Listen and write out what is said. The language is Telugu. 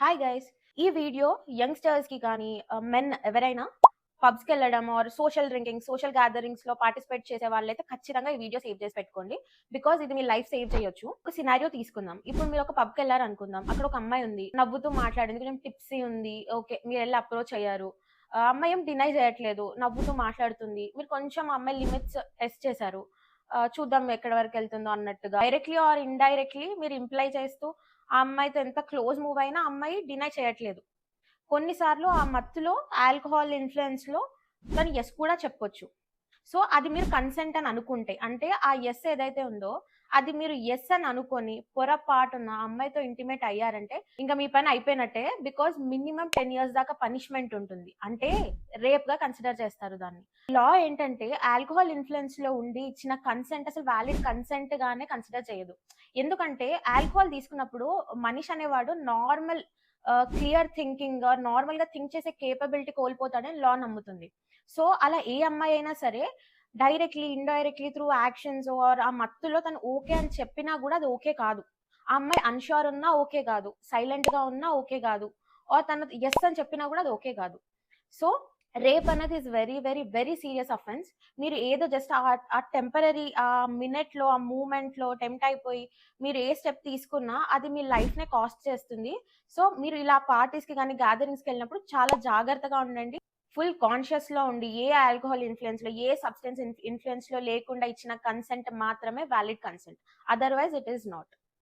Hi guys. ఈ వీడియో యంగ్‌స్టర్స్ కి కానీ మెన్ ఎవరైనా పబ్స్‌కి వెళ్ళడం ఆర్ సోషల్ డ్రింకింగ్, సోషల్ గ్యాదరింగ్స్‌లో పార్టిసిపేట్ చేసే వాళ్ళైతే ఖచ్చితంగా ఈ వీడియో సేవ్ చేసి పెట్టుకోండి. బికాజ్ ఇది మీ లైఫ్ సేవ్ చేయొచ్చు. ఒక సినారియో తీసుకుందాం. ఇప్పుడు మీరు ఒక పబ్‌కి వెళ్లారనుకుందాం. అక్కడ ఒక అమ్మాయి ఉంది. నవ్వుతూ మాట్లాడింది. కొంచెం టిప్సీ ఉంది. ఓకే. మీరెళ్లి అప్రోచ్ అయ్యారు. అమ్మాయి ఏం డినై చేయట్లేదు. నవ్వుతూ మాట్లాడుతుంది. మీరు కొంచెం ఆ అమ్మాయి లిమిట్స్ టెస్ట్ చేశారు. చూద్దాం ఎక్కడి వరకు వెళ్తుందో అన్నట్టుగా. డైరెక్ట్‌లీ ఆర్ ఇండైరెక్ట్‌లీ మీరు ఇంప్లై చేస్తూ ఆ అమ్మాయితో ఎంత క్లోజ్ మూవ్ అయినా ఆ అమ్మాయి డినై చేయట్లేదు. కొన్నిసార్లు ఆ మత్తులో ఆల్కహాల్ ఇన్‌ఫ్లూయెన్స్‌లో తను యెస్ కూడా చెప్పొచ్చు. సో, అది మీరు కన్సెంట్ అని అనుకుంటే, అంటే ఆ యెస్ ఏదైతే ఉందో, అది మీరు యెస్ అని అనుకోని పొరపాటున ఆ అమ్మాయితో ఇంటిమేట్ అయ్యారంటే, ఇంక మీ పని అయిపోయినట్టే. బికాజ్ మినిమమ్ 10 ఇయర్స్ దాకా పనిష్మెంట్ ఉంటుంది. అంటే రేప్‌గా కన్సిడర్ చేస్తారు దాన్ని. లా ఏంటంటే ఆల్కహాల్ ఇన్‌ఫ్లూయెన్స్‌లో ఉండి ఇచ్చిన కన్సెంట్ అసలు వాలిడ్ కన్సెంట్ గానే కన్సిడర్ చేయదు. ఎందుకంటే ఆల్కహాల్ తీసుకున్నప్పుడు మనిషి అనేవాడు నార్మల్ క్లియర్ థింకింగ్ నార్మల్‌గా థింక్ చేసే కేపబిలిటీ కోల్పోతాడని లా నమ్ముతుంది. సో, అలా ఏ అమ్మాయి అయినా సరే directly, indirectly through actions or ఆ మత్తులో తను ఓకే అని చెప్పినా గూడా అది ఓకే కాదు. ఆ అమ్మాయి అన్‌ష్యూర్ ఉన్నా ఓకే గాదు. సైలెంట్‌గా ఉన్నా ఓకే గాదు. ఆర్ తను యెస్ అని చెప్పినా గూడా అది ఓకే గాదు. సో, రేప్ అనేది is very, very, very serious offence. మీరు ఏదో జస్ట్ ఆ టెంపరరీ ఆ మినిట్‌లో, ఆ మూవ్‌మెంట్‌లో టెంప్ట్ అయిపోయి మీరు ఏ స్టెప్ తీసుకున్నా అది మీ లైఫ్‌నే కాస్ట్ చేస్తుంది. సో, మీరు ఇలా పార్టీస్‌కి గాని, గ్యాదరింగ్స్‌కెళ్ళినప్పుడు చాలా జాగ్రత్తగా ఉండండి. ఫుల్ కాన్షియస్‌లో ఉండి ఏ ఆల్కహాల్ ఇన్‌ఫ్లూయెన్స్‌లో, ఏ సబ్‌స్టెన్స్ ఇన్‌ఫ్లూయెన్స్‌లో లేకుండా ఇచ్చిన కన్సెంట్ మాత్రమే valid consent. Otherwise it is not.